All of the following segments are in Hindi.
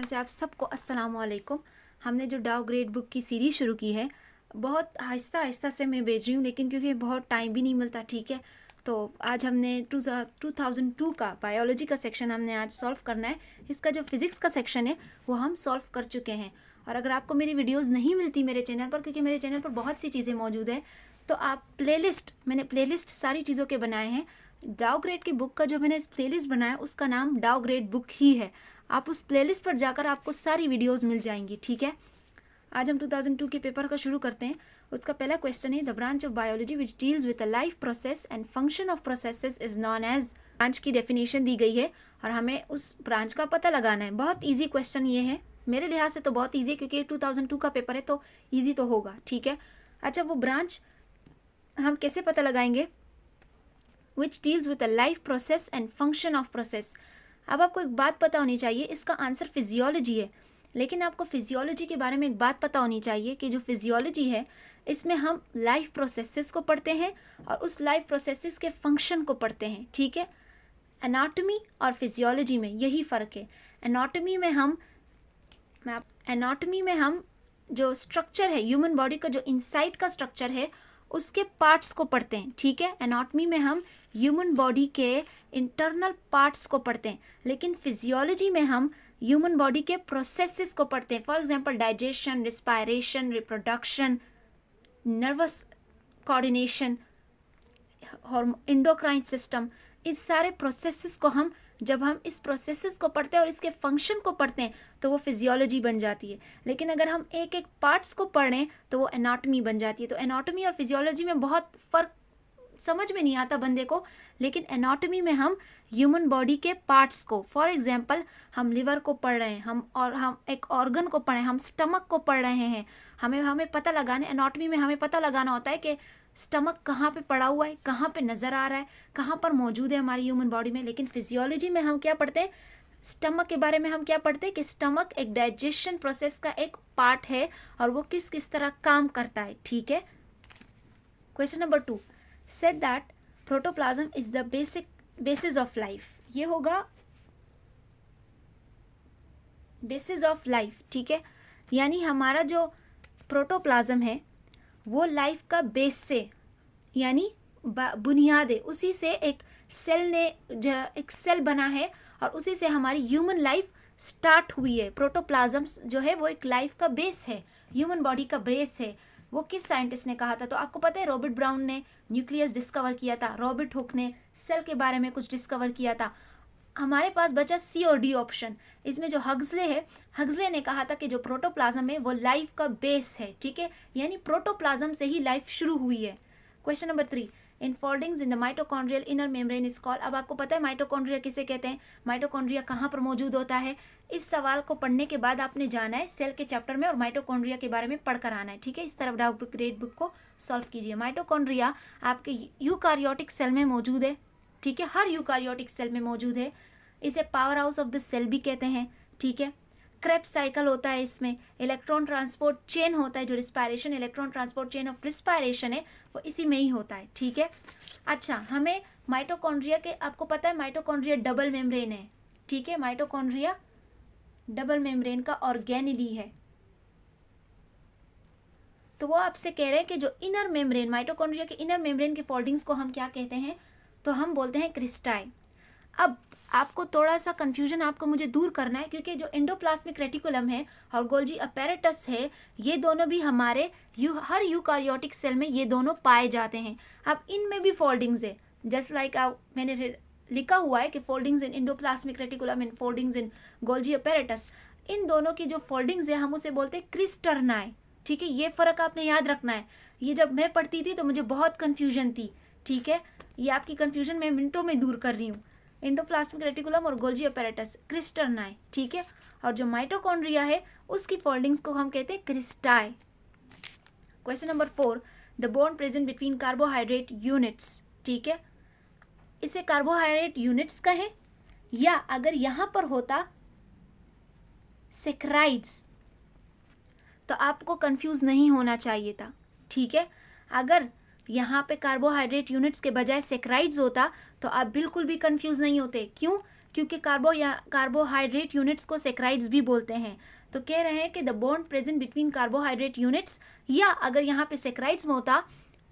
से आप सबको अस्सलाम वालेकुम। हमने जो डाउ ग्रेड बुक की सीरीज़ शुरू की है, बहुत आहिस्ता आहिस्ता से मैं भेज रही हूँ, लेकिन क्योंकि बहुत टाइम भी नहीं मिलता, ठीक है। तो आज हमने 2002 का बायोलॉजी का सेक्शन हमने आज सॉल्व करना है। इसका जो फिज़िक्स का सेक्शन है वो हम सॉल्व कर चुके हैं। और अगर आपको मेरी वीडियोज़ नहीं मिलती मेरे चैनल पर, क्योंकि मेरे चैनल पर बहुत सी चीज़ें मौजूद है, तो आप मैंने प्लेलिस्ट सारी चीज़ों के बनाए हैं। डाउ ग्रेड की बुक का जो मैंने प्लेलिस्ट बनाया उसका नाम डाउ ग्रेड बुक ही है। आप उस प्लेलिस्ट पर जाकर आपको सारी वीडियोस मिल जाएंगी, ठीक है। आज हम 2002 के पेपर का शुरू करते हैं। उसका पहला क्वेश्चन है, the branch of biology which deals with a life process and function of processes is known as. Branch की डेफिनेशन दी गई है और हमें उस ब्रांच का पता लगाना है। बहुत ईजी क्वेश्चन ये है, मेरे लिहाज से तो बहुत ईजी है, क्योंकि 2002 का पेपर है तो ईजी तो होगा, ठीक है। अच्छा, वो ब्रांच हम कैसे पता लगाएंगे? विच deals with a life process and function of process. अब आपको एक बात पता होनी चाहिए, इसका आंसर फिजियोलॉजी है, लेकिन आपको फिजियोलॉजी के बारे में एक बात पता होनी चाहिए कि जो फिजियोलॉजी है इसमें हम लाइफ प्रोसेसेस को पढ़ते हैं और उस लाइफ प्रोसेसेस के फंक्शन को पढ़ते हैं, ठीक है। एनाटॉमी और फिजियोलॉजी में यही फ़र्क है। एनाटॉमी में हम जो स्ट्रक्चर है ह्यूमन बॉडी का, जो इनसाइड का स्ट्रक्चर है उसके पार्ट्स को पढ़ते हैं, ठीक है। एनाटॉमी में हम ह्यूमन बॉडी के इंटरनल पार्ट्स को पढ़ते हैं, लेकिन फिजियोलॉजी में हम ह्यूमन बॉडी के प्रोसेसेस को पढ़ते हैं। For example digestion, respiration, reproduction, nervous coordination, endocrine system, इस सारे प्रोसेसेस को जब हम इस प्रोसेसेस को पढ़ते हैं और इसके फंक्शन को पढ़ते हैं तो वो फिजियोलॉजी बन जाती है। लेकिन अगर हम एक एक पार्ट्स को पढ़ें तो वो एनाटॉमी बन जाती है। तो एनाटॉमी और फिजियोलॉजी में बहुत फ़र्क समझ में नहीं आता बंदे को, लेकिन एनाटॉमी में हम ह्यूमन बॉडी के पार्ट्स को, फॉर एग्जांपल हम लिवर को पढ़ रहे हैं, हम एक ऑर्गन को पढ़ रहे हैं, हम स्टमक को पढ़ रहे हैं, हमें पता लगाना, एनाटॉमी में हमें पता लगाना होता है कि स्टमक कहाँ पे पड़ा हुआ है, कहाँ पे नज़र आ रहा है, कहाँ पर मौजूद है हमारी ह्यूमन बॉडी में। लेकिन फिजियोलॉजी में हम क्या पढ़ते हैं? स्टमक के बारे में हम क्या पढ़ते हैं कि स्टमक एक डाइजेशन प्रोसेस का एक पार्ट है और वो किस किस तरह काम करता है, ठीक है। Question number 2, said that protoplasm is the basis of life. ये होगा बेसिस ऑफ लाइफ, ठीक है। यानी हमारा जो प्रोटोप्लाज्म है वो लाइफ का बेस से, यानी बुनियाद है, उसी से एक सेल बना है और उसी से हमारी ह्यूमन लाइफ स्टार्ट हुई है। प्रोटोप्लाज्म जो है वो एक लाइफ का बेस है, ह्यूमन बॉडी का बेस है। वो किस साइंटिस्ट ने कहा था? तो आपको पता है, रॉबर्ट ब्राउन ने न्यूक्लियस डिस्कवर किया था, रॉबर्ट हुक ने सेल के बारे में कुछ डिस्कवर किया था। हमारे पास बचा सी और डी ऑप्शन। इसमें जो हग्सले है, हग्सले ने कहा था कि जो प्रोटोप्लाज्म है वो लाइफ का बेस है, ठीक है। यानी प्रोटोप्लाज्म से ही लाइफ शुरू हुई है। Question number 3, in foldings in the mitochondrial inner membrane is called. अब आपको पता है माइटोकॉन्ड्रिया किसे कहते हैं, माइटोकॉन्ड्रिया कहाँ पर मौजूद होता है। इस सवाल को पढ़ने के बाद आपने जाना है सेल के चैप्टर में और माइटोकॉन्ड्रिया के बारे में पढ़कर आना है, ठीक है। इस तरफ डाउ ग्रेड बुक को सॉल्व कीजिए। माइटोकॉन्ड्रिया आपके यूकारियोटिक सेल में मौजूद है, ठीक है, हर यूकारियोटिक सेल में मौजूद है। इसे power house of the cell भी कहते हैं, ठीक है। क्रेब्स साइकिल होता है, इसमें इलेक्ट्रॉन ट्रांसपोर्ट चेन होता है, जो respiration electron transport chain of respiration है वो इसी में ही होता है, ठीक है। अच्छा, हमें माइटोकॉन्ड्रिया के, आपको पता है माइटोकॉन्ड्रिया डबल मेम्ब्रेन है, ठीक है। माइटोकॉन्ड्रिया डबल मेम्ब्रेन का ऑर्गेनेली है। तो वो आपसे कह रहे हैं कि जो इनर मेम्ब्रेन, माइटोकॉन्ड्रिया के इनर मेम्ब्रेन के फोल्डिंग्स को हम क्या कहते हैं? तो हम बोलते हैं क्रिस्टाई। अब आपको थोड़ा सा कंफ्यूजन आपको मुझे दूर करना है, क्योंकि जो एंडोप्लाज्मिक रेटिकुलम है और गोल्जी अपैरेटस है, ये दोनों भी हमारे हर यूकारियोटिक सेल में ये दोनों पाए जाते हैं। अब इनमें भी फोल्डिंग्स है, जस्ट लाइक मैंने लिखा हुआ है कि foldings in endoplasmic reticulum and foldings in Golgi apparatus. इन दोनों की जो फोल्डिंग्स है हम उसे बोलते हैं क्रिस्टर्नाई, ठीक है। ये फ़र्क आपने याद रखना है। ये जब मैं पढ़ती थी तो मुझे बहुत कन्फ्यूजन थी, ठीक है। ये आपकी कन्फ्यूजन मैं मिनटों में दूर कर रही हूँ। एंडोप्लाज्मिक रेटिकुलम और गोल्जी अपैरेटस क्रिस्टर्नाई, ठीक है। और जो माइटोकॉन्ड्रिया है उसकी फोल्डिंग्स को हम कहते हैं cristae. Question number 4, the bond present between carbohydrate units, ठीक है। इसे कार्बोहाइड्रेट यूनिट्स कहें, या अगर यहाँ पर होता सेक्राइड्स तो आपको कंफ्यूज नहीं होना चाहिए था, ठीक है। अगर यहाँ पे कार्बोहाइड्रेट यूनिट्स के बजाय सेक्राइड्स होता तो आप बिल्कुल भी कंफ्यूज नहीं होते। क्यों? क्योंकि कार्बोहाइड्रेट यूनिट्स को सैकराइड्स भी बोलते हैं। तो कह रहे हैं कि the bond present between carbohydrate units, या अगर यहाँ पे सैकराइड्स में होता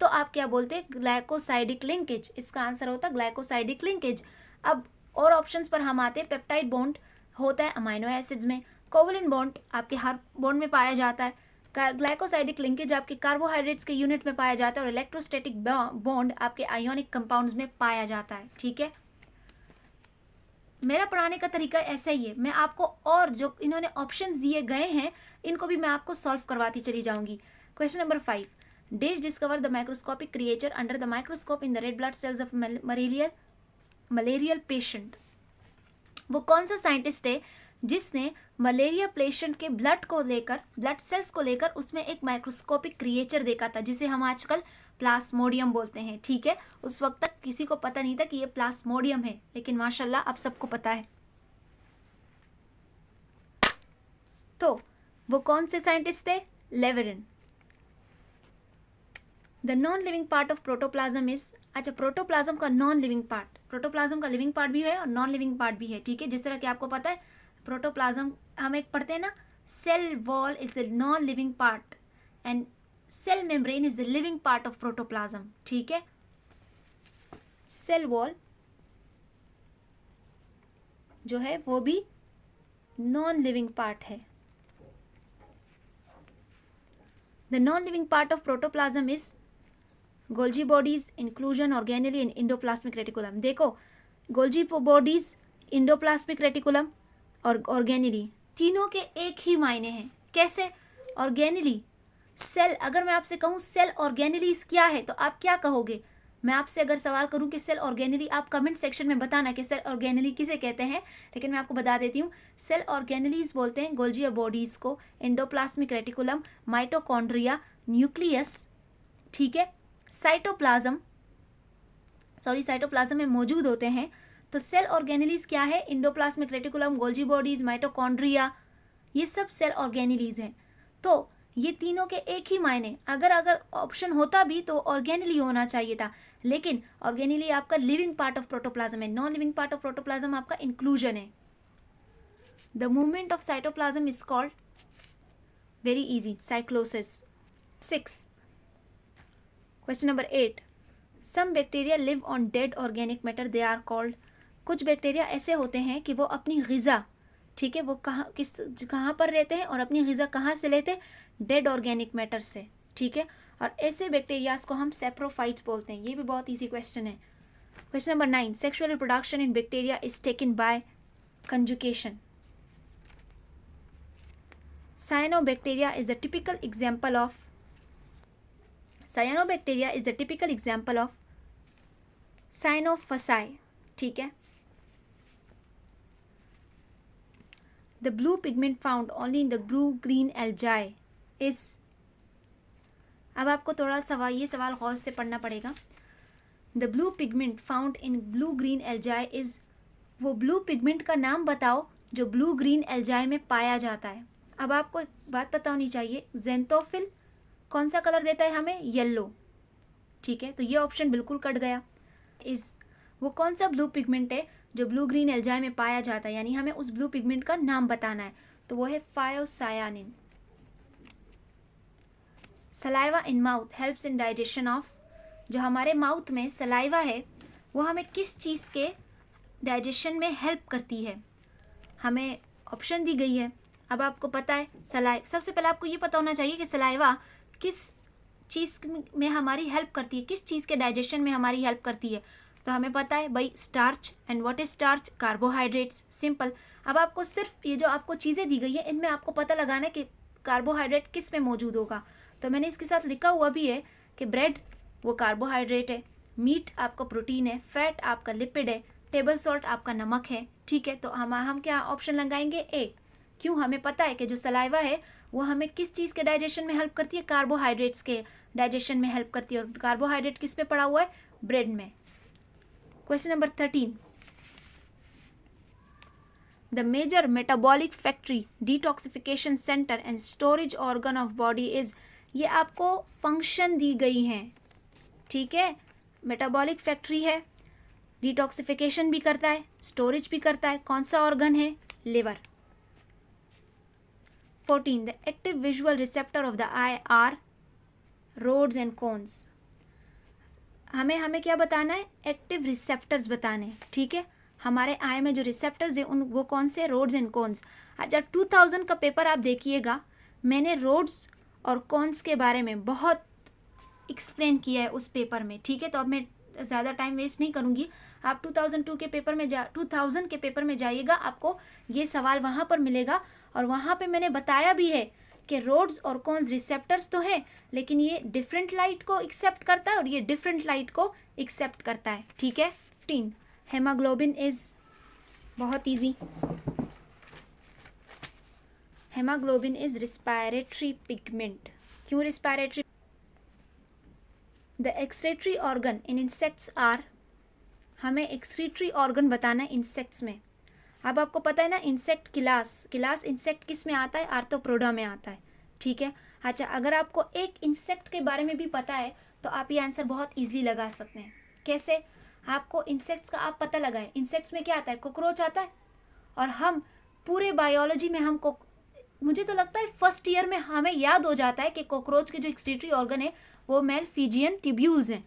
तो आप क्या बोलते, ग्लाइकोसाइडिक लिंकेज। इसका आंसर होता ग्लाइकोसाइडिक लिंकेज। अब और ऑप्शंस पर हम आते हैं। पेप्टाइड बॉन्ड होता है अमाइनो एसिड्स में, कोवलेंट बॉन्ड आपके हर बॉन्ड में पाया जाता है, ग्लाइकोसाइडिक लिंकेज आपके कार्बोहाइड्रेट्स के यूनिट में पाया जाता है, और इलेक्ट्रोस्टैटिक बॉन्ड आपके आयोनिक कंपाउंड्स में पाया जाता है। ठीक है, मेरा पढ़ाने का तरीका ऐसा ही है। मैं आपको और जो इन्होंने ऑप्शंस दिए गए हैं इनको भी मैं आपको सॉल्व करवाती चली जाऊंगी। Question number 5, days discover the microscopic creature under the microscope in the red blood cells of malarial patient. वो कौन सा साइंटिस्ट है जिसने मलेरिया पेशेंट के ब्लड सेल्स को लेकर उसमें एक माइक्रोस्कोपिक क्रिएचर देखा था, जिसे हम आजकल प्लाज्मोडियम बोलते हैं। ठीक है, उस वक्त तक किसी को पता नहीं था कि ये प्लाज्मोडियम है, लेकिन माशाल्लाह अब सबको पता है। तो वो कौन से साइंटिस्ट थे? लेवरिन। The non living part of protoplasm is, अच्छा प्रोटोप्लाज्म का नॉन लिविंग पार्ट, प्रोटोप्लाज्म का लिविंग पार्ट भी है और नॉन लिविंग पार्ट भी है। ठीक है, जिस तरह कि आपको पता है प्रोटोप्लाज्म हम एक पढ़ते हैं ना, cell wall is the non living part and cell membrane is the living part of protoplasm. ठीक है, सेल वॉल जो है वो भी नॉन लिविंग पार्ट है। The non living part of protoplasm is Golgi bodies, inclusion, organelle and endoplasmic reticulum. देखो गोल्जी बॉडीज, इंडोप्लाज्मिक रेटिकुलम और ऑर्गेनेली, तीनों के एक ही मायने हैं। कैसे? ऑर्गेनेली सेल, अगर मैं आपसे कहूँ सेल ऑर्गेनेलीज क्या है तो आप क्या कहोगे? मैं आपसे अगर सवाल करूं कि सेल ऑर्गेनेली, आप कमेंट सेक्शन में बताना कि सेल ऑर्गेनेली किसे कहते हैं, लेकिन मैं आपको बता देती हूँ। सेल ऑर्गेनेलीज बोलते हैं गोल्जी बॉडीज को, एंडोप्लाज्मिक रेटिकुलम, माइटोकॉन्ड्रिया, न्यूक्लियस, ठीक है, साइटोप्लाज्म में मौजूद होते हैं। तो सेल ऑर्गेनेलीज क्या है? Endoplasmic reticulum, Golgi bodies, mitochondria, ये सब सेल ऑर्गेनेलीज हैं। तो ये तीनों के एक ही मायने, अगर ऑप्शन होता भी तो ऑर्गेनेली होना चाहिए था, लेकिन ऑर्गेनेली आपका लिविंग पार्ट ऑफ प्रोटोप्लाज्म है, non living part of protoplasm आपका इंक्लूजन है। The movement of cytoplasm is called, very easy, cyclosis. 6, question number 8, some bacteria live on dead organic matter, they are called. कुछ बैक्टीरिया ऐसे होते हैं कि वो अपनी ग़िज़ा, ठीक है, वो कहाँ पर रहते हैं और अपनी ग़िज़ा कहाँ से लेते हैं? डेड ऑर्गेनिक मैटर से। ठीक है, और ऐसे बैक्टीरियाज को हम सेप्रोफाइट्स बोलते हैं। ये भी बहुत इजी क्वेश्चन है। Question number 9, sexual reproduction in bacteria is taken by conjugation. Cyanobacteria is the typical example of, cyanobacteria is the typical example of cyanophyceae. ठीक है, the blue pigment found only in the blue green algae is, अब आपको थोड़ा ये सवाल गौर से पढ़ना पड़ेगा। The blue pigment found in blue green algae is, वो ब्लू पिगमेंट का नाम बताओ जो ब्लू ग्रीन एल्जाई में पाया जाता है। अब आपको एक बात पता होनी चाहिए, ज़ेंथोफिल कौन सा कलर देता है हमें? येलो। ठीक है, तो ये ऑप्शन बिल्कुल कट गया। इज, वो कौन सा ब्लू पिगमेंट है जो ब्लू ग्रीन एल्जाई में पाया जाता है, यानी हमें उस ब्लू पिगमेंट का नाम बताना है, तो वो है phycocyanin. Saliva in mouth helps in digestion of, जो हमारे माउथ में सलाइवा है वो हमें किस चीज़ के डाइजेशन में हेल्प करती है? हमें ऑप्शन दी गई है। अब आपको पता है सबसे पहले आपको ये पता होना चाहिए कि सलाइवा किस चीज़ में हमारी हेल्प करती है, किस चीज़ के डाइजेशन में हमारी हेल्प करती है। तो हमें पता है भाई starch, and what is starch? Carbohydrates, simple. अब आपको सिर्फ ये जो आपको चीज़ें दी गई है इनमें आपको पता लगाना है कि कार्बोहाइड्रेट किस में मौजूद होगा। तो मैंने इसके साथ लिखा हुआ भी है कि ब्रेड वो कार्बोहाइड्रेट है, मीट आपका प्रोटीन है, फैट आपका लिपिड है, टेबल सॉल्ट आपका नमक है। ठीक है, तो हम क्या ऑप्शन लगाएंगे? ए। क्यों? हमें पता है कि जो सलाइवा है वो हमें किस चीज़ के डाइजेशन में हेल्प करती है? कार्बोहाइड्रेट्स के डाइजेशन में हेल्प करती है, और कार्बोहाइड्रेट किस पे पड़ा हुआ है? ब्रेड में। Question number 13, the major metabolic factory, detoxification centre and storage organ of body is, ये आपको फंक्शन दी गई हैं। ठीक है, मेटाबॉलिक फैक्ट्री है, डिटॉक्सिफिकेशन भी करता है, स्टोरेज भी करता है। कौन सा ऑर्गन है? Liver. 14. The active visual receptor of the eye are rods and cones. हमें क्या बताना है? एक्टिव रिसेप्टर्स बताने हैं, ठीक है। हमारे आई में जो रिसेप्टर्स हैं उन वो कौन से? Rods and cones. अच्छा, 2000 का पेपर आप देखिएगा, मैंने रोड्स और कोन्स के बारे में बहुत एक्सप्लेन किया है उस पेपर में, ठीक है। तो अब मैं ज़्यादा टाइम वेस्ट नहीं करूँगी। आप 2000 के पेपर में जाइएगा, आपको ये सवाल वहाँ पर मिलेगा। और वहाँ पे मैंने बताया भी है कि रोड्स और कॉन्स रिसेप्टर्स तो हैं, लेकिन ये डिफरेंट लाइट को एक्सेप्ट करता है और ये डिफरेंट लाइट को एक्सेप्ट करता है, ठीक है। 15. हेमाग्लोबिन इज, बहुत easy, haemoglobin is respiratory pigment. क्यों respiratory? The excretory organ in insects are, हमें एक्सक्रीटरी ऑर्गन बताना है इंसेक्ट्स में। अब आपको पता है ना, इंसेक्ट क्लास इंसेक्ट किस में आता है? आर्थ्रोपोडा में आता है, ठीक है। अच्छा, अगर आपको एक इंसेक्ट के बारे में भी पता है तो आप ये आंसर बहुत इजीली लगा सकते हैं। कैसे? आपको इंसेक्ट्स का आप पता लगाए, इंसेक्ट्स में क्या आता है? कॉकरोच आता है। और हम पूरे बायोलॉजी में हमको, मुझे तो लगता है फर्स्ट ईयर में हमें याद हो जाता है कि कॉकरोच के जो एक्सक्रीटरी ऑर्गन है वो मेलफिजियन ट्यूब्यूल्स हैं।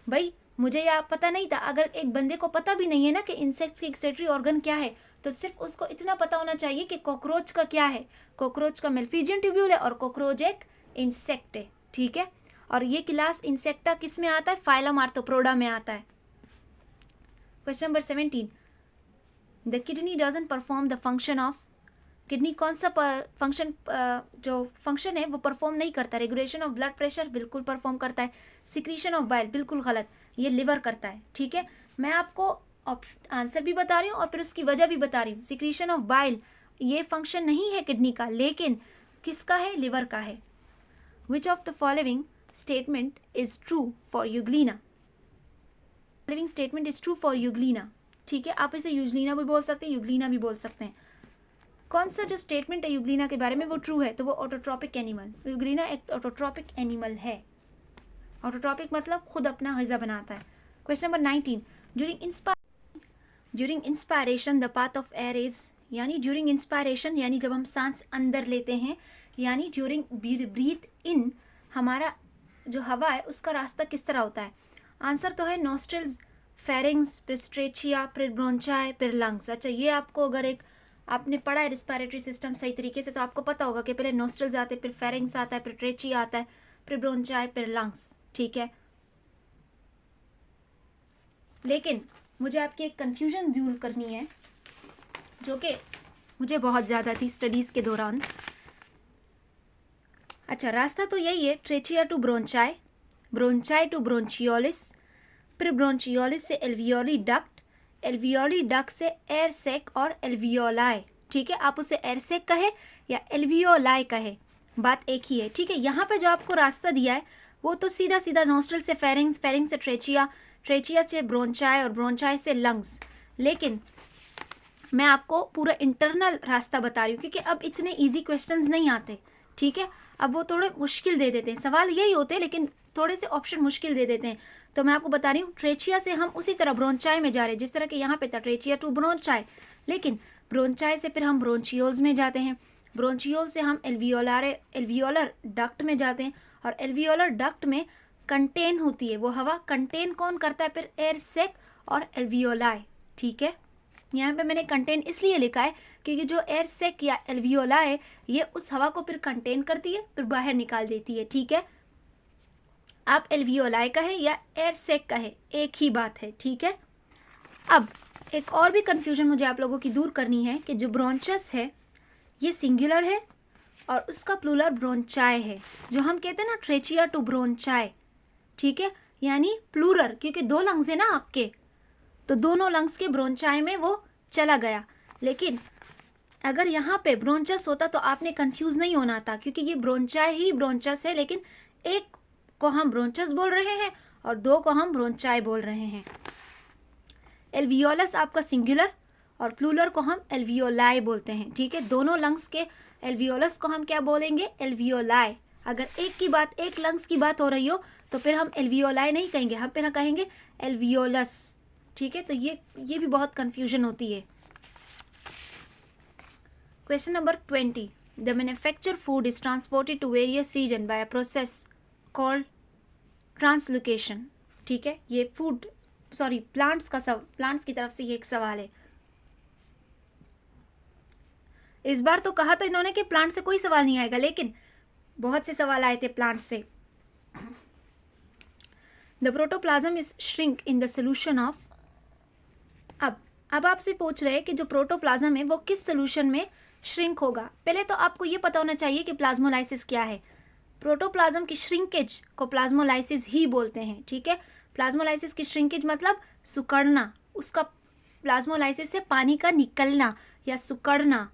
भाई मुझे यह पता नहीं था। अगर एक बंदे को पता भी नहीं है ना कि इंसेक्ट्स के एक्सक्रीटरी ऑर्गन क्या है, तो सिर्फ उसको इतना पता होना चाहिए कि कॉकरोच का क्या है। कॉकरोच का मेलफिजियन ट्यूब्यूल है और कॉकरोच एक इंसेक्ट है, ठीक है। और ये क्लास इंसेक्टा किस में आता है? फाइलम आर्थ्रोपोडा में आता है। Question number 17. The kidney doesn't perform the function of, kidney कौन सा फंक्शन, जो फंक्शन है वो परफॉर्म नहीं करता? रेगुलेशन ऑफ ब्लड प्रेशर, बिल्कुल परफॉर्म करता है। सिक्रीशन ऑफ बाइल, बिल्कुल गलत, ये लिवर करता है, ठीक है। मैं आपको आंसर भी बता रही हूँ और फिर उसकी वजह भी बता रही हूँ। सिक्रीशन ऑफ बाइल ये फंक्शन नहीं है किडनी का, लेकिन किसका है? लिवर का है। Which of the following statement is true for Euglena? Following statement is true for Euglena, ठीक है। आप इसे यूग्लिना भी बोल सकते हैं, यूग्लिना भी बोल सकते हैं। कौन सा जो स्टेटमेंट है यूग्लिना के बारे में वो ट्रू है? तो वो ऑटोट्रॉपिक एनिमल, यूग्लिना एक ऑटोट्रॉपिक एनिमल है। ऑटोट्रॉपिक मतलब खुद अपना ग़िज़ा बनाता है। Question number 19. During inspiration the path of air is, यानी ड्यूरिंग इंस्पायरेशन यानी जब हम सांस अंदर लेते हैं, यानी ड्यूरिंग ब्रीथ इन हमारा जो हवा है उसका रास्ता किस तरह होता है? आंसर तो है नॉस्ट्रिल्स, फेरिंग्स, फिर स्ट्रेचिया, फिर ब्रोंचाई, फिर लंग्स। अच्छा, ये आपको अगर एक आपने पढ़ा है रिस्पायरेटरी सिस्टम सही तरीके से तो आपको पता होगा कि पहले नॉस्ट्रिल्स आते हैं, फिर फेरिंग्स आता है, फिर ट्रेचिया आता है, फिर ब्रोंचाई, फिर लंग्स, ठीक है। लेकिन मुझे आपकी एक कंफ्यूजन दूर करनी है जो कि मुझे बहुत ज़्यादा थी स्टडीज़ के दौरान। अच्छा, रास्ता तो यही है, ट्रेचिया टू ब्रोंचाई, ब्रोंचाई टू ब्रोंचियोलिस, फिर ब्रोंचियोलिस से एल्वियोली डक्ट, एल्वियोली डक्ट से एयर सेक और एल्वियोलाई, ठीक है। आप उसे एयर सेक कहे या एल्वियोलाई कहे, बात एक ही है, ठीक है। यहाँ पे जो आपको रास्ता दिया है वो तो सीधा सीधा नॉस्ट्रल से फेरिंग्स, फेरिंग्स से ट्रेचिया, ट्रेचिया से ब्रोंचाई और ब्रोंचाई से लंग्स। लेकिन मैं आपको पूरा इंटरनल रास्ता बता रही हूँ क्योंकि अब इतने इजी क्वेश्चंस नहीं आते, ठीक है। अब वो थोड़े मुश्किल दे देते हैं, सवाल यही होते हैं लेकिन थोड़े से ऑप्शन मुश्किल दे देते हैं। तो मैं आपको बता रही हूँ, ट्रेचिया से हम उसी तरह ब्रोंचाई में जा रहे हैं जिस तरह के यहाँ पे था ट्रेचिया टू ब्रोंचाई, लेकिन ब्रोंचाई से फिर हम ब्रोंचियोल्स में जाते हैं, ब्रोंचियोल से हम एल्वियोलर डक्ट में जाते हैं और एल्वियोलर डक्ट में कंटेन होती है वो हवा, कंटेन कौन करता है? फिर एयर सेक और एल्वियोलाई, ठीक है। यहाँ पे मैंने कंटेन इसलिए लिखा है क्योंकि जो एयर सेक या एल्वियोलाई है ये उस हवा को फिर कंटेन करती है, फिर बाहर निकाल देती है, ठीक है। आप एल्वियोलाई कहे या एयर सेक कहे, एक ही बात है, ठीक है। अब एक और भी कंफ्यूजन मुझे आप लोगों की दूर करनी है कि जो ब्रोंचस है ये सिंगुलर है और उसका प्लूरल ब्रोंचाई है, जो हम कहते हैं ना ट्रेचिया टू ब्रोंचाई, ठीक है। यानी प्लूरल क्योंकि दो लंग्स है ना आपके, तो दोनों लंग्स के ब्रोंचाई में वो चला गया। लेकिन अगर यहाँ पे ब्रोंचस होता तो आपने कंफ्यूज नहीं होना था क्योंकि ये ब्रोंचाई ही ब्रोंचस है, लेकिन एक को हम ब्रोंचस बोल रहे हैं और दो को हम ब्रोंचाई बोल रहे हैं। एल्वियोलस आपका सिंगुलर और प्लूरल को हम एल्वियोलाई बोलते हैं, ठीक है। दोनों लंग्स के एल्वियोलस को हम क्या बोलेंगे? एल्वियोलाई। अगर एक की बात, एक लंग्स की बात हो रही हो तो फिर हम एल्वियोलाई नहीं कहेंगे, हम फिर कहेंगे एल्वियोलस, ठीक है। तो ये भी बहुत कन्फ्यूजन होती है। Question number 20, the manufacture food is transported to various region by a process called translocation, ठीक है। ये प्लांट्स की तरफ से ये एक सवाल है। इस बार तो कहा था इन्होंने कि प्लांट से कोई सवाल नहीं आएगा, लेकिन बहुत से सवाल आए थे प्लांट से। The protoplasm is shrink in the solution of, अब आपसे पूछ रहे हैं कि जो प्रोटोप्लाज्म है वो किस सोल्यूशन में श्रिंक होगा। पहले तो आपको ये पता होना चाहिए कि प्लाज्मोलाइसिस क्या है। प्रोटोप्लाज्म की श्रिंकेज को प्लाज्मोलाइसिस ही बोलते हैं, ठीक है। प्लाज्मोलाइसिस की श्रिंकेज मतलब सुकड़ना, उसका प्लाज्मोलाइसिस से पानी का निकलना या सुकड़ना,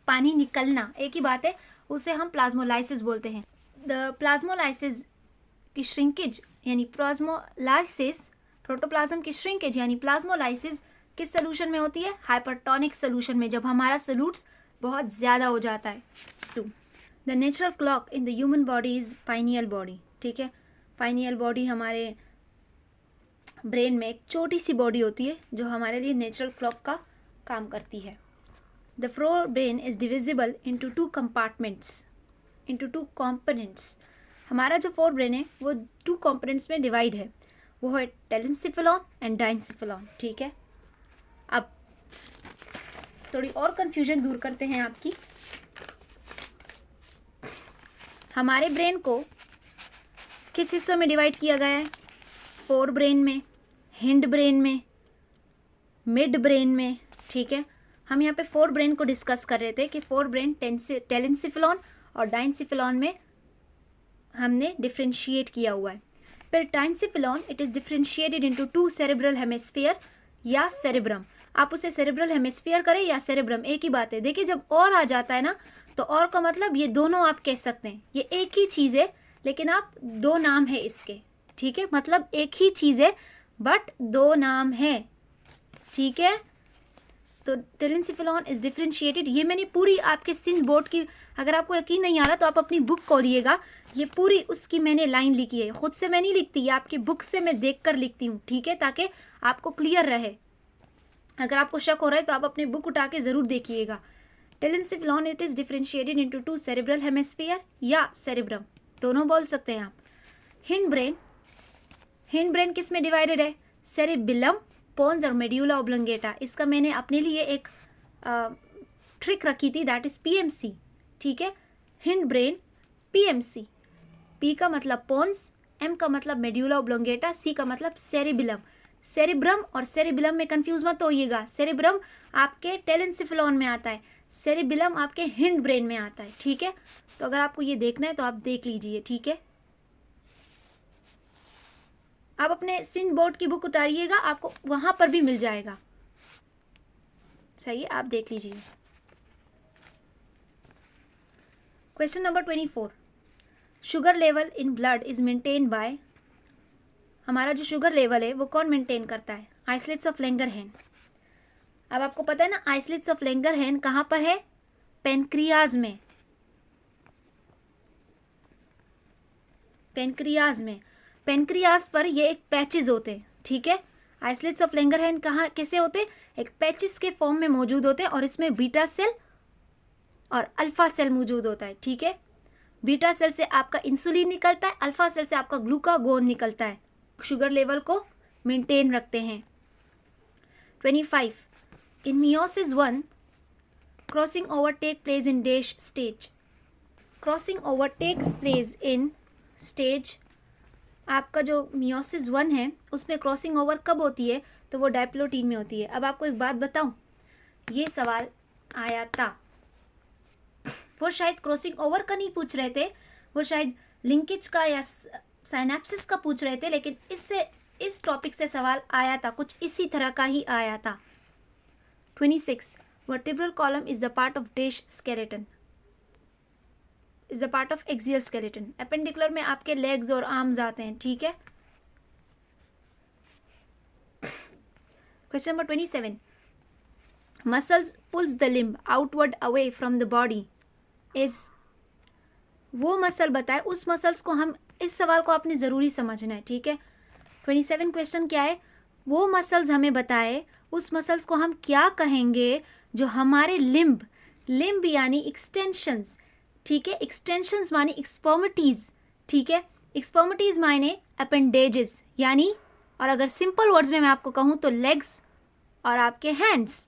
पानी निकलना एक ही बात है, उसे हम प्लाज्मोलाइसिस बोलते हैं। द प्लाज्मोलाइसिस की श्रिंकेज यानी प्रोटोप्लाज्म की श्रिंकेज यानी प्लाज्मोलाइसिस किस सोल्यूशन में होती है? हाइपरटोनिक सोल्यूशन में, जब हमारा सोल्यूट्स बहुत ज़्यादा हो जाता है। 2, the natural clock in the human body is pineal body, ठीक है। पाइनियल बॉडी हमारे ब्रेन में एक छोटी सी बॉडी होती है जो हमारे लिए नेचुरल क्लॉक का काम करती है। The fore brain is divisible into 2 compartments, into 2 components. हमारा जो फोर ब्रेन है वो 2 कॉम्पोनेंट्स में डिवाइड है, वो है टेलेंसिफेलॉन एंड डाइंसिफेलॉन, ठीक है। अब थोड़ी और कंफ्यूजन दूर करते हैं आपकी। हमारे ब्रेन को किस हिस्सों में डिवाइड किया गया है? फोर ब्रेन में, हिंड ब्रेन में, मिड ब्रेन में, ठीक है। हम यहाँ पे फोर ब्रेन को डिस्कस कर रहे थे कि फोर ब्रेन टेलेंसिफेलॉन और डाइंसिफेलॉन में हमने डिफ्रेंशिएट किया हुआ है। फिर diencephalon it is differentiated into 2 cerebral hemisphere या सेरेब्रम। आप उसे सेरेब्रल हेमिस्फीयर करें या सेरेब्रम, एक ही बात है। देखिए जब और आ जाता है ना, तो और का मतलब ये दोनों आप कह सकते हैं, ये एक ही चीज़ है लेकिन आप 2 नाम है इसके, ठीक है। मतलब एक ही चीज़ है बट 2 नाम है, ठीक है। तो टेलेंसिफेलॉन इज डिफ्रेंशिएटेड, ये मैंने पूरी आपके सिंध बोर्ड की, अगर आपको यकीन नहीं आ रहा तो आप अपनी बुक खोलिएगा, ये पूरी उसकी मैंने लाइन लिखी है। खुद से मैं नहीं लिखती, ये आपकी बुक से मैं देखकर लिखती हूँ, ठीक है, ताकि आपको क्लियर रहे। अगर आपको शक हो रहा है तो आप अपनी बुक उठा के ज़रूर देखिएगा। Telencephalon it is differentiated into 2 cerebral hemisphere या सेरेब्रम, दोनों बोल सकते हैं आप। हिंड ब्रेन किस में डिवाइडेड है? सेरेबिलम, पोन्स और मेड्यूला ओब्लंगेटा। इसका मैंने अपने लिए एक ट्रिक रखी थी, दैट इज़ पीएमसी, ठीक है। हिंड ब्रेन पीएमसी, पी का मतलब पोन्स, एम का मतलब मेड्यूला ओब्लंगेटा, सी का मतलब सेरेबिलम। सेरेब्रम और सेरेबिलम में कंफ्यूज मत होइएगा, सेरेब्रम आपके टेलेंसिफेलॉन में आता है, सेरेबिलम आपके हिंड ब्रेन में आता है, ठीक है। तो अगर आपको ये देखना है तो आप देख लीजिए, ठीक है। आप अपने सिंध बोर्ड की बुक उतारिएगा, आपको वहां पर भी मिल जाएगा, सही है, आप देख लीजिए। Question number 24, sugar level in blood is maintain by, हमारा जो शुगर लेवल है वो कौन मेंटेन करता है? Islets of Langerhans. अब आपको पता है ना आइसलेट्स ऑफ लैंगरहैंस कहाँ पर है? पेनक्रियाज में, पेनक्रियाज पर ये एक पैचेस होते हैं, ठीक है। आइसलेट्स ऑफ लैंगरहैंस कहाँ कैसे होते हैं? एक पैचेस के फॉर्म में मौजूद होते हैं और इसमें बीटा सेल और अल्फा सेल मौजूद होता है, ठीक है। बीटा सेल से आपका इंसुलिन निकलता है, अल्फा सेल से आपका ग्लूकागोन निकलता है, शुगर लेवल को मेंटेन रखते हैं। 25, in meiosis 1 crossing over take place in dash stage. Crossing over takes place in stage, आपका जो मियोसिस 1 है उसमें क्रॉसिंग ओवर कब होती है? तो वो डायप्लोटीन में होती है। अब आपको एक बात बताऊं, ये सवाल आया था, वो शायद क्रॉसिंग ओवर का नहीं पूछ रहे थे, वो शायद लिंकेज का या साइनेप्सिस का पूछ रहे थे, लेकिन इस टॉपिक से सवाल आया था, कुछ इसी तरह का ही आया था। 26, vertebral column is the part of dash skeleton, is the part of axial skeleton. Appendicular में आपके लेग्स और आर्म्स आते हैं, ठीक है। Question number 27, muscles pulls the limb outward away from the body is, वो मसल बताए, उस मसल्स को हम इस सवाल को आपने ज़रूरी समझना है, ठीक है। 27 क्वेश्चन क्या है, वो मसल्स हमें बताए, उस मसल्स को हम क्या कहेंगे जो हमारे लिम्ब यानी एक्सटेंशंस, ठीक है, एक्सटेंशंस माने एक्सट्रीमिटीज़, ठीक है, एक्सट्रीमिटीज़ माने अपेंडेजेस यानी, और अगर सिंपल वर्ड्स में मैं आपको कहूँ तो लेग्स और आपके हैंड्स,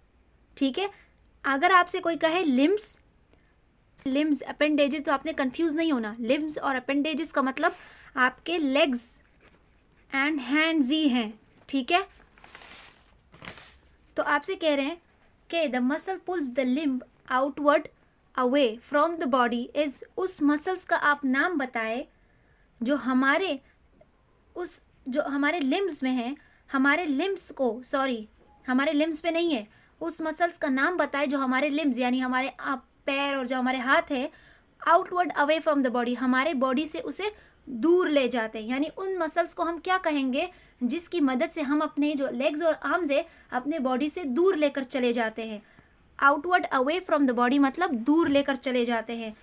ठीक है। अगर आपसे कोई कहे लिम्स अपेंडेजेस तो आपने कंफ्यूज नहीं होना, लिम्स और अपेंडेजेस का मतलब आपके लेग्स एंड हैंड्स ही हैं, ठीक है। तो आपसे कह रहे हैं कि the muscle pulls the limb outward away from the body is, उस मसल्स का आप नाम बताए जो हमारे लिम्स में है, हमारे लिम्स पे नहीं है, उस मसल्स का नाम बताए जो हमारे लिम्स यानी हमारे पैर और जो हमारे हाथ है, outward away from the body, हमारे बॉडी से उसे दूर ले जाते हैं। यानी उन मसल्स को हम क्या कहेंगे जिसकी मदद से हम अपने जो लेग्स और आर्म्स है अपने बॉडी से दूर लेकर चले जाते हैं। Outward away from the body मतलब दूर लेकर चले जाते हैं।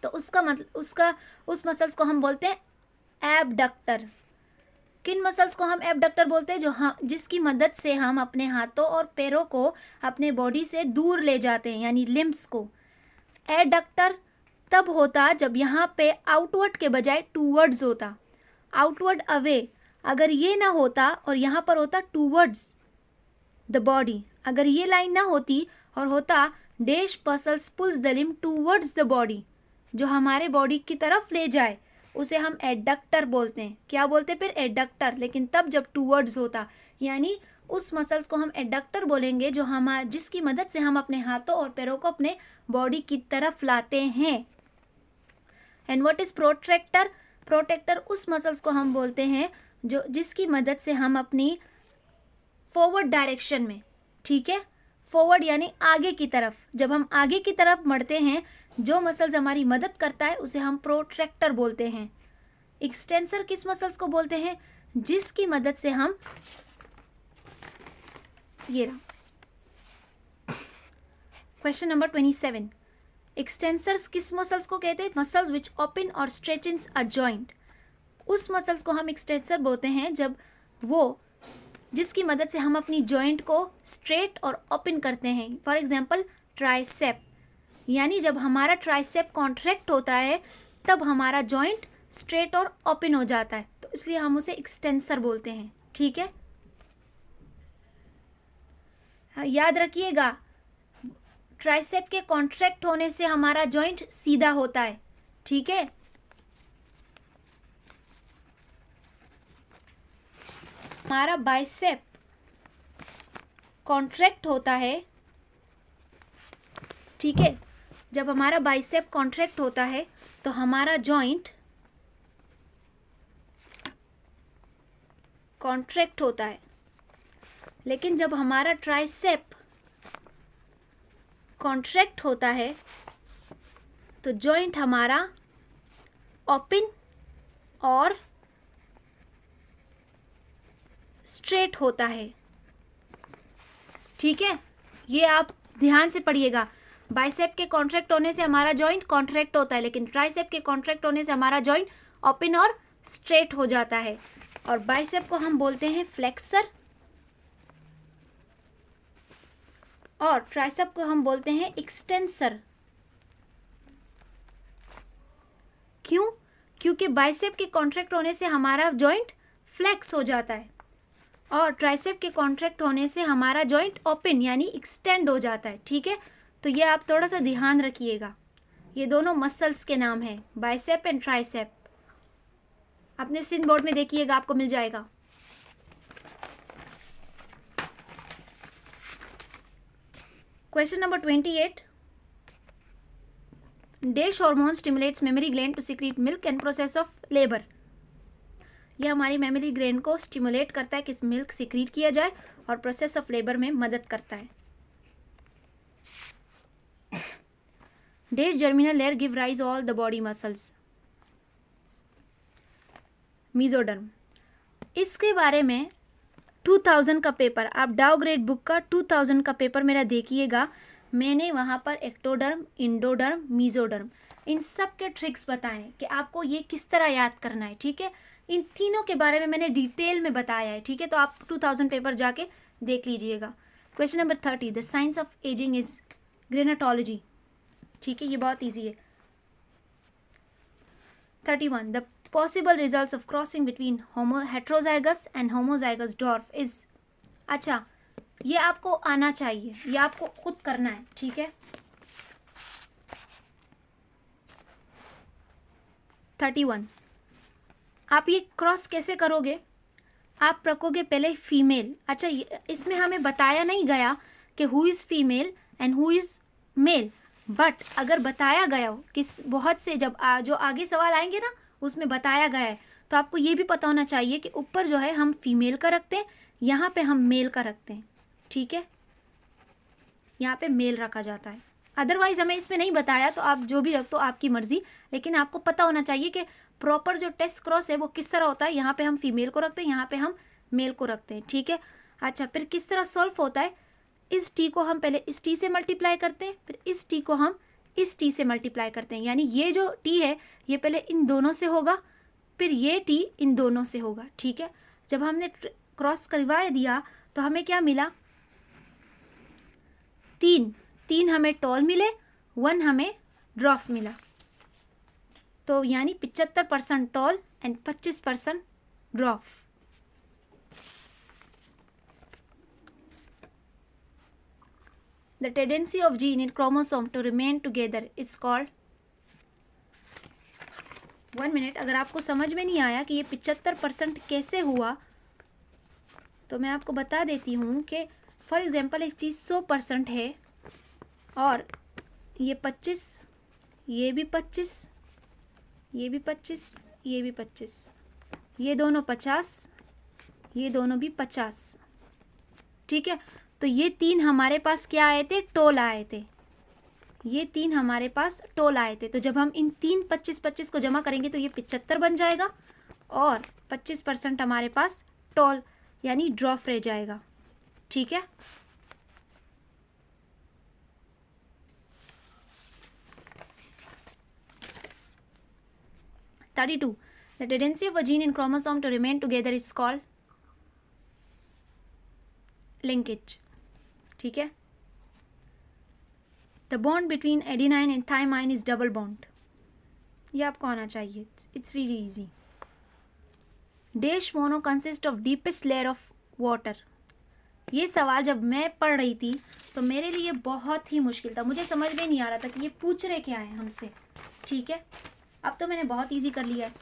तो उस मसल्स को हम बोलते हैं एबडक्टर। किन मसल्स को हम एबडक्टर बोलते हैं, जिसकी मदद से हम अपने हाथों और पैरों को अपने बॉडी से दूर ले जाते हैं, यानी लिम्स को। एडक्टर तब होता जब यहाँ पे आउटवर्ड के बजाय टूवर्ड्स होता, आउटवर्ड अवे अगर ये ना होता और यहाँ पर होता टूवर्ड्स द बॉडी, अगर ये लाइन ना होती और होता dash muscles pulls the limb towards the body, जो हमारे बॉडी की तरफ ले जाए, उसे हम एडक्टर बोलते हैं। क्या बोलते हैं फिर? एडक्टर। लेकिन तब जब टूवर्ड्स होता, यानी उस मसल्स को हम एडक्टर बोलेंगे जो जिसकी मदद से हम अपने हाथों और पैरों को अपने बॉडी की तरफ लाते हैं। And what is protractor? Protector उस मसल्स को हम बोलते हैं जो जिसकी मदद से हम अपनी फॉरवर्ड डायरेक्शन में, ठीक है, फॉरवर्ड यानी आगे की तरफ, जब हम आगे की तरफ बढ़ते हैं जो मसल्स हमारी मदद करता है उसे हम प्रोट्रैक्टर बोलते हैं। एक्सटेंसर किस मसल्स को बोलते हैं? जिसकी मदद से हम, ये रहा क्वेश्चन नंबर 27, एक्सटेंसर्स किस मसल्स को कहते हैं? मसल्स विच ओपन और स्ट्रेचेस अ जॉइंट। उस मसल्स को हम एक्सटेंसर बोलते हैं जब वो, जिसकी मदद से हम अपनी जॉइंट को स्ट्रेट और ओपन करते हैं। फॉर एग्जांपल ट्राइसेप, यानी जब हमारा ट्राइसेप कॉन्ट्रैक्ट होता है तब हमारा जॉइंट स्ट्रेट और ओपन हो जाता है, तो इसलिए हम उसे एक्सटेंसर बोलते हैं, ठीक है। याद रखिएगा, ट्राइसेप के कॉन्ट्रैक्ट होने से हमारा जॉइंट सीधा होता है, ठीक है। हमारा बाइसेप कॉन्ट्रैक्ट होता है, ठीक है, जब हमारा बाइसेप कॉन्ट्रैक्ट होता है तो हमारा जॉइंट कॉन्ट्रैक्ट होता है। लेकिन जब हमारा ट्राइसेप कॉन्ट्रैक्ट होता है तो जॉइंट हमारा ओपन और स्ट्रेट होता है, ठीक है। ये आप ध्यान से पढ़िएगा, बाइसेप के कॉन्ट्रैक्ट होने से हमारा जॉइंट कॉन्ट्रैक्ट होता है, लेकिन ट्राइसेप के कॉन्ट्रैक्ट होने से हमारा जॉइंट ओपन और स्ट्रेट हो जाता है। और बाइसेप को हम बोलते हैं फ्लेक्सर और ट्राइसेप को हम बोलते हैं एक्सटेंसर। क्यों? क्योंकि बाइसेप के कॉन्ट्रैक्ट होने से हमारा जॉइंट फ्लेक्स हो जाता है और ट्राइसेप के कॉन्ट्रैक्ट होने से हमारा जॉइंट ओपन यानी एक्सटेंड हो जाता है, ठीक है। तो ये आप थोड़ा सा ध्यान रखिएगा, ये दोनों मसल्स के नाम हैं, बाइसेप एंड ट्राइसेप। अपने सिन बोर्ड में देखिएगा, आपको मिल जाएगा। Question number 28, dash hormone stimulates memory gland to secrete milk and process of labour. यह हमारी मेमोरी ग्लैंड को स्टिमुलेट करता है कि मिल्क सीक्रेट किया जाए और प्रोसेस ऑफ लेबर में मदद करता है। Dash germinal layer give rise all the body muscles. Mesoderm. इसके बारे में 2000 का पेपर, आप डाउ ग्रेड बुक का 2000 का पेपर मेरा देखिएगा, मैंने वहाँ पर एक्टोडर्म, इंडोडर्म, मीजोडर्म, इन सब के ट्रिक्स बताए कि आपको ये किस तरह याद करना है, ठीक है। इन तीनों के बारे में मैंने डिटेल में बताया है, ठीक है। तो आप 2000 पेपर जाके देख लीजिएगा। Question number 30, the science of ageing is gerontology, ठीक है, ये बहुत ईजी है। 31, the possible results of crossing between heterozygous and homozygous dwarf is, अच्छा ये आपको आना चाहिए, ये आपको खुद करना है, ठीक है। 31, आप ये क्रॉस कैसे करोगे? आप रखोगे पहले फीमेल, अच्छा इसमें हमें बताया नहीं गया कि who is female and who is male, but अगर बताया गया हो किस बहुत से जब जो आगे सवाल आएंगे ना उसमें बताया गया है, तो आपको ये भी पता होना चाहिए कि ऊपर जो है हम फीमेल का रखते हैं, यहाँ पे हम मेल का रखते हैं, ठीक है। यहाँ पे मेल रखा जाता है, अदरवाइज हमें इसमें नहीं बताया तो आप जो भी रख दो आपकी मर्जी, लेकिन आपको पता होना चाहिए कि प्रॉपर जो टेस्ट क्रॉस है वो किस तरह होता है। यहाँ पे हम फीमेल को रखते हैं, यहाँ पे हम मेल को रखते हैं, ठीक है। अच्छा फिर किस तरह सॉल्व होता है, इस टी को हम पहले इस टी से मल्टीप्लाई करते हैं, फिर इस टी को हम इस टी से मल्टीप्लाई करते हैं, यानी ये जो टी है ये पहले इन दोनों से होगा, फिर ये टी इन दोनों से होगा, ठीक है। जब हमने क्रॉस करवा दिया तो हमें क्या मिला, 3 हमें टॉल मिले, 1 हमें ड्रॉफ मिला, तो यानी 75% tall and 25% ड्रॉफ। The tendency of gene in chromosome to remain together is called, 1 minute, अगर आपको समझ में नहीं आया कि ये 75% कैसे हुआ तो मैं आपको बता देती हूँ कि फॉर एग्जांपल एक चीज़ 100% है और ये 25, ये भी 25, ये भी 25, ये भी 25, ये दोनों 50, ये दोनों भी 50, ठीक है। तो ये 3 हमारे पास क्या आए थे, टोल आए थे, ये 3 हमारे पास टोल आए थे। तो जब हम इन 3 25 को जमा करेंगे तो ये 75 बन जाएगा और 25% हमारे पास टोल यानी ड्रॉफ रह जाएगा, ठीक है। (32) The tendency of a gene in chromosome to remain together is called linkage, ठीक है। The bond between adenine and thymine is double bond, ये आपको आना चाहिए, it's really easy. Dash mono consist of deepest layer of water, ये सवाल जब मैं पढ़ रही थी तो मेरे लिए बहुत ही मुश्किल था, मुझे समझ में नहीं आ रहा था कि ये पूछ रहे क्या है हमसे, ठीक है। अब तो मैंने बहुत इजी कर लिया है,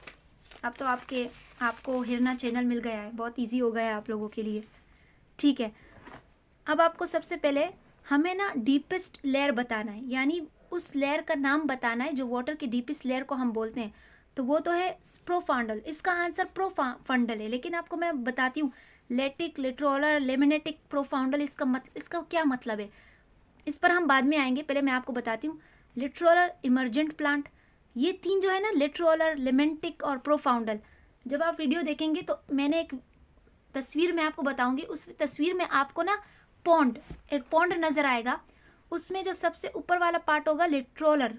अब तो आपको हिरना चैनल मिल गया है, बहुत इजी हो गया है आप लोगों के लिए, ठीक है। अब आपको सबसे पहले हमें ना डीपेस्ट लेयर बताना है, यानी उस लेयर का नाम बताना है जो वाटर की डीपेस्ट लेयर को हम बोलते हैं, तो वो तो है प्रोफांडल, इसका आंसर प्रोफांडल है। लेकिन आपको मैं बताती हूँ लेटिक, लिट्रोलर, लेमिनेटिक, प्रोफाउंडल, इसका क्या मतलब है, इस पर हम बाद में आएंगे, पहले मैं आपको बताती हूँ। लिट्रोलर, इमर्जेंट प्लांट, ये 3 जो है ना, लिट्रोलर, लेमेंटिक और प्रोफाउंडल, जब आप वीडियो देखेंगे तो मैंने एक तस्वीर में आपको बताऊंगी, उस तस्वीर में आपको ना एक पॉन्ड नजर आएगा, उसमें जो सबसे ऊपर वाला पार्ट होगा लिट्रोलर,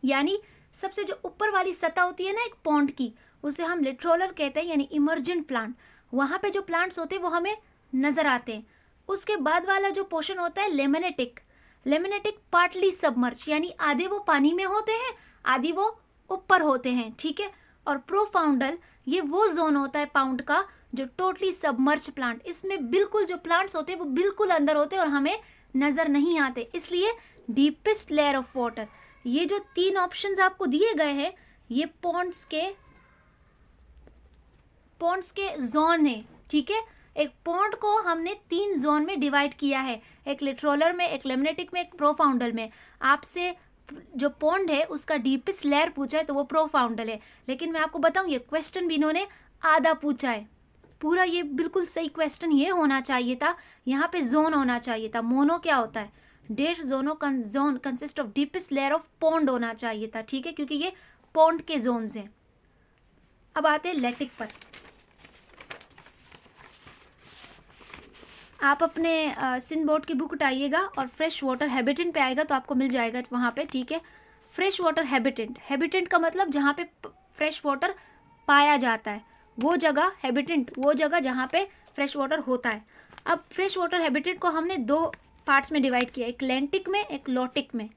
यानी सबसे जो ऊपर वाली सतह होती है ना एक पॉन्ड की, उसे हम लिट्रोलर कहते हैं, यानी इमर्जेंट प्लांट। वहाँ पे जो प्लांट्स होते हैं वो हमें नजर आते हैं। उसके बाद वाला जो पोर्शन होता है लेमिनेटिक पार्टली सबमर्ज, यानी आधे वो पानी में होते हैं, आधी वो ऊपर होते हैं, ठीक है। और प्रोफाउंडल, ये वो जोन होता है पाउंड का जो टोटली सबमर्ज प्लांट, इसमें बिल्कुल जो प्लांट्स होते हैं वो बिल्कुल अंदर होते हैं और हमें नजर नहीं आते, इसलिए डीपेस्ट लेयर ऑफ वाटर। ये जो 3 ऑप्शंस आपको दिए गए हैं ये पॉन्ड्स के जोन है, ठीक है। एक पॉन्ड को हमने 3 जोन में डिवाइड किया है, एक लिट्रोलर में, एक लेमिनेटिक में, एक प्रोफाउंडल में। आपसे जो पॉन्ड है उसका डीपेस्ट लेयर पूछा है तो वो प्रोफाउंडल है, लेकिन मैं आपको बताऊं ये क्वेश्चन भी इन्होंने आधा पूछा है, पूरा ये बिल्कुल सही क्वेश्चन ये होना चाहिए था, यहाँ पे जोन होना चाहिए था। मोनो क्या होता है, dash zone consist of deepest layer of pond होना चाहिए था, ठीक है, क्योंकि ये पॉन्ड के जोन्स हैं। अब आते हैं लेटिक पर। आप अपने सिंध बोर्ड की बुक उठाइएगा और फ्रेश वाटर हैबिटेंट पे आएगा तो आपको मिल जाएगा वहाँ पे, ठीक है। फ्रेश वाटर हैबिटेंट, हैबिटेंट का मतलब जहाँ पे फ्रेश वाटर पाया जाता है, वो जगह हैबिटेंट, वो जगह जहाँ पे फ्रेश वाटर होता है। अब फ्रेश वाटर हैबिटेंट को हमने दो पार्ट्स में डिवाइड किया, एक लैंटिक में, एक लोटिक में।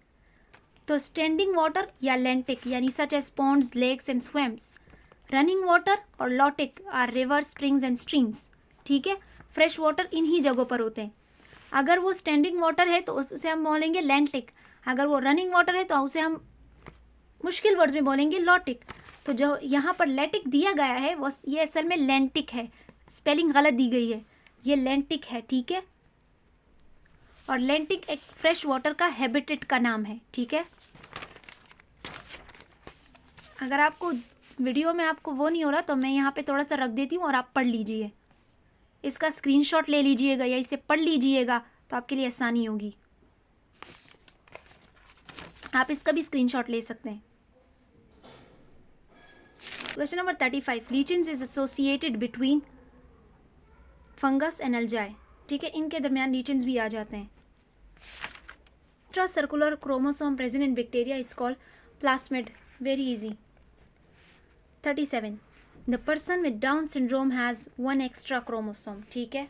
तो स्टैंडिंग वाटर या लैंटिक यानी such as ponds, lakes and swims. Running water or lotic are river, springs and streams, ठीक है। फ्रेश वाटर इन्हीं जगहों पर होते हैं। अगर वो स्टैंडिंग वाटर है तो उसे हम बोलेंगे लैंटिक, अगर वो रनिंग वाटर है तो उसे हम मुश्किल वर्ड्स में बोलेंगे लोटिक। तो जो यहाँ पर लैटिक दिया गया है वो ये असल में लैंटिक है, स्पेलिंग गलत दी गई है, ये लैंटिक है, ठीक है। और लैंटिक एक फ्रेश वाटर का हैबिटेट का नाम है, ठीक है। अगर आपको वीडियो में आपको वो नहीं हो रहा तो मैं यहाँ पे थोड़ा सा रख देती हूँ और आप पढ़ लीजिए, इसका स्क्रीनशॉट ले लीजिएगा या इसे पढ़ लीजिएगा तो आपके लिए आसानी होगी। आप इसका भी स्क्रीनशॉट ले सकते हैं। Question number 35, lichens is associated between fungus and algae, ठीक है। इनके दरमियान लीचेंस भी आ जाते हैं। Extra circular chromosome present in bacteria is called plasmid, very easy. 37, the person with Down syndrome has one extra chromosome, ठीक है।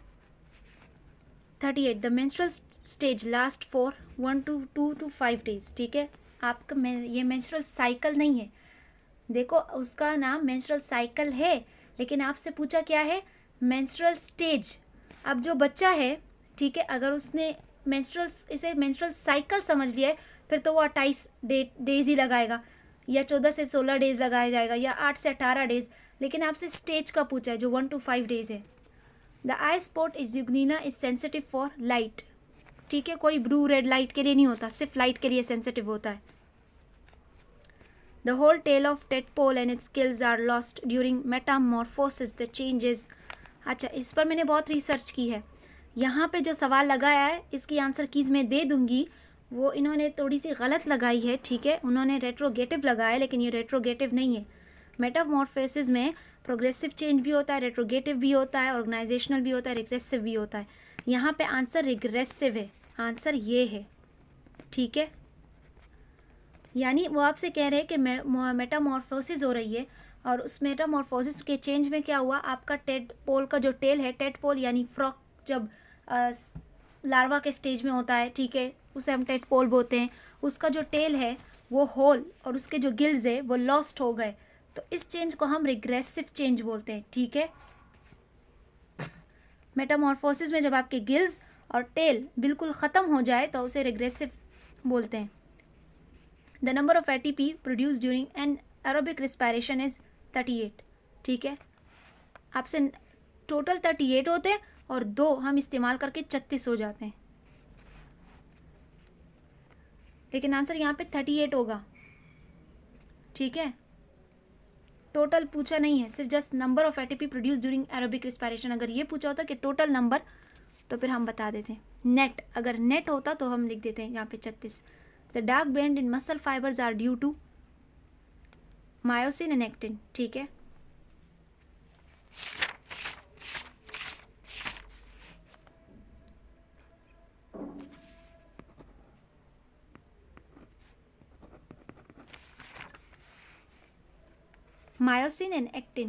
38, the menstrual stage last for 1 to 2 to 5 days, ठीक है। आपका ये मेंस्ट्रुअल साइकिल नहीं है, देखो उसका नाम मेंस्ट्रुअल साइकिल है, लेकिन आपसे पूछा क्या है, मेंस्ट्रुअल स्टेज। अब जो बच्चा है, ठीक है, अगर उसने इसे मेंस्ट्रुअल साइकिल समझ लिया है फिर तो वो 28 डेज ही लगाएगा या 14 से 16 डेज लगाया जाएगा या 8 से 18 डेज, लेकिन आपसे स्टेज का पूछा है जो 1 to 5 डेज है। The eye spot is euglena is sensitive for light, ठीक है, कोई ब्लू रेड लाइट के लिए नहीं होता, सिर्फ लाइट के लिए सेंसिटिव होता है। The whole tail of tadpole and its skills are lost during metamorphosis, the changes. अच्छा, इस पर मैंने बहुत रिसर्च की है। यहाँ पे जो सवाल लगाया है इसकी आंसर कीज़ मैं दे दूँगी, वो इन्होंने थोड़ी सी गलत लगाई है, ठीक है। उन्होंने रेट्रोगेटिव लगाया है लेकिन ये रेट्रोगेटिव नहीं है। मेटामॉर्फोसिस में प्रोग्रेसिव चेंज भी होता है, रेट्रोगेटिव भी होता है, ऑर्गेनाइजेशनल भी होता है, रिग्रेसिव भी होता है। यहाँ पे आंसर रिग्रेसिव है, आंसर ये है, ठीक है। यानी वो आपसे कह रहे हैं कि मेटामॉर्फोसिस हो रही है और उस मेटामॉर्फोसिस के चेंज में क्या हुआ, आपका टेडपोल का जो टेल है, टेडपोल यानी फ्रॉक जब लार्वा के स्टेज में होता है, ठीक है, उसे हम टेडपोल बोलते हैं, उसका जो टेल है वो होल और उसके जो गिल्स है वो लॉस्ट हो गए, तो इस चेंज को हम रिग्रेसिव चेंज बोलते हैं, ठीक है। मेटामॉर्फोसिस में जब आपके गिल्स और टेल बिल्कुल ख़त्म हो जाए तो उसे रिग्रेसिव बोलते हैं। The number of ATP produce during an aerobic respiration is 38, ठीक है। आपसे टोटल 38 होते हैं और 2 हम इस्तेमाल करके 36 हो जाते हैं, लेकिन आंसर यहाँ पे 38 होगा, ठीक है। टोटल पूछा नहीं है, सिर्फ just number of ATP produce during aerobic respiration. अगर ये पूछा होता कि टोटल नंबर तो फिर हम बता देते हैं। नेट, अगर नेट होता तो हम लिख देते हैं यहाँ पे 36। The dark band in muscle fibres are due to myosin and actin, ठीक है। Myosin and actin.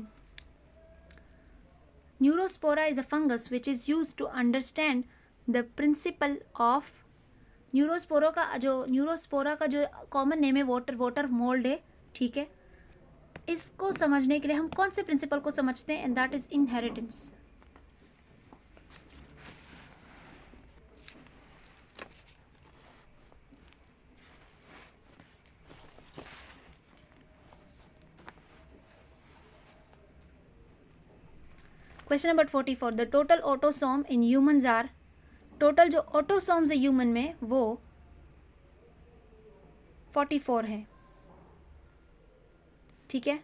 Neurospora is a fungus which is used to understand the principle of Neurospora का जो कॉमन नेम है वाटर मोल्ड है, ठीक है। इसको समझने के लिए हम कौन से प्रिंसिपल को समझते हैं, and that is inheritance. Question number 44, the total autosome in humans are, total जो ऑटोसोम्स है ह्यूमन में वो 44 है, ठीक है।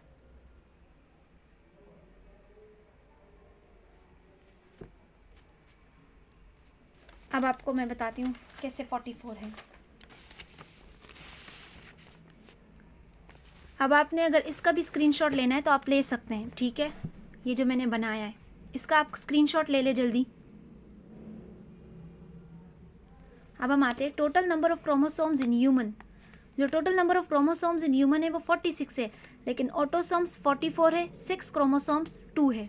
अब आपको मैं बताती हूँ कैसे 44 है। अब आपने अगर इसका भी स्क्रीनशॉट लेना है तो आप ले सकते हैं, ठीक है। ये जो मैंने बनाया है इसका आप स्क्रीनशॉट ले ले जल्दी। अब हम आते हैं total number of chromosomes in human. जो total number of chromosomes in human है वो 46 है, लेकिन ऑटोसोम्स 44 है, 6 क्रोमोसोम्स 2 है।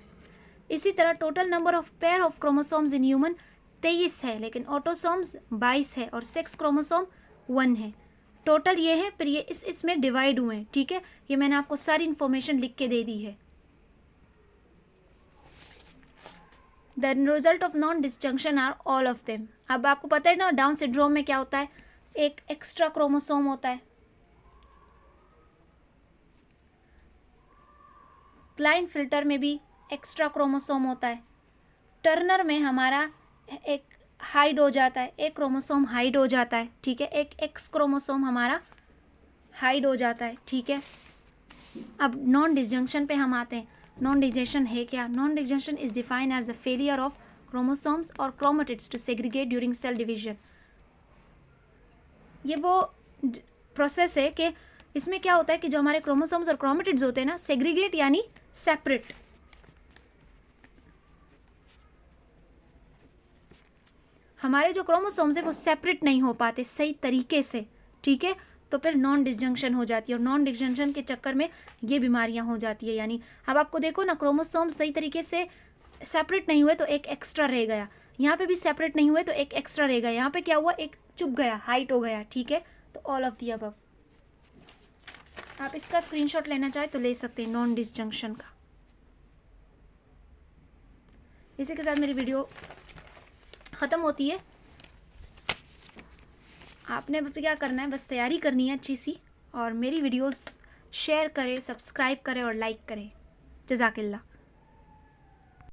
इसी तरह total number of pair of chromosomes in human 23 है, लेकिन ऑटोसोम्स 22 है और 6 क्रोमोसोम 1 है। टोटल ये है, फिर ये इसमें डिवाइड हुए हैं, ठीक है। ये मैंने आपको सारी इन्फॉर्मेशन लिख के दे दी है। The result of non disjunction are all of them. अब आपको पता है ना डाउन सिंड्रोम में क्या होता है, एक एक्स्ट्रा क्रोमोसोम होता है। क्लाइनफिल्टर में भी एक्स्ट्रा क्रोमोसोम होता है। टर्नर में हमारा एक हाइड हो जाता है, एक क्रोमोसोम हाइड हो जाता है, ठीक है। एक एक्स क्रोमोसोम हमारा हाइड हो जाता है, ठीक है। अब नॉन डिसजंक्शन पे हम आते हैं। नॉन डिसजंक्शन है क्या? Non disjunction is defined as the failure of chromosomes और chromatids to segregate during cell division. ये वो प्रोसेस है कि इसमें क्या होता है कि जो हमारे क्रोमोसोम्स और क्रोमेटिड्स होते हैं ना, सेग्रीगेट यानी सेपरेट, हमारे जो क्रोमोसोम्स है वो सेपरेट नहीं हो पाते सही तरीके से, ठीक है। तो फिर नॉन डिसजंक्शन हो जाती है और नॉन डिसजंक्शन के चक्कर में ये बीमारियां हो जाती है। यानी अब आपको देखो ना, क्रोमोसोम सही तरीके से सेपरेट नहीं हुए तो एक एक्स्ट्रा रह गया, यहाँ पे भी सेपरेट नहीं हुए तो एक एक्स्ट्रा रह गया, यहाँ पे क्या हुआ, एक चुप गया, हाइट हो गया, ठीक है। तो ऑल ऑफ दी अबव। आप इसका स्क्रीनशॉट लेना चाहे तो ले सकते हैं, नॉन डिसजंक्शन का। इसी के साथ मेरी वीडियो ख़त्म होती है। आपने अब क्या करना है, बस तैयारी करनी है अच्छी सी, और मेरी वीडियोस शेयर करें, सब्सक्राइब करें और लाइक करें। जज़ाकिल्लाह।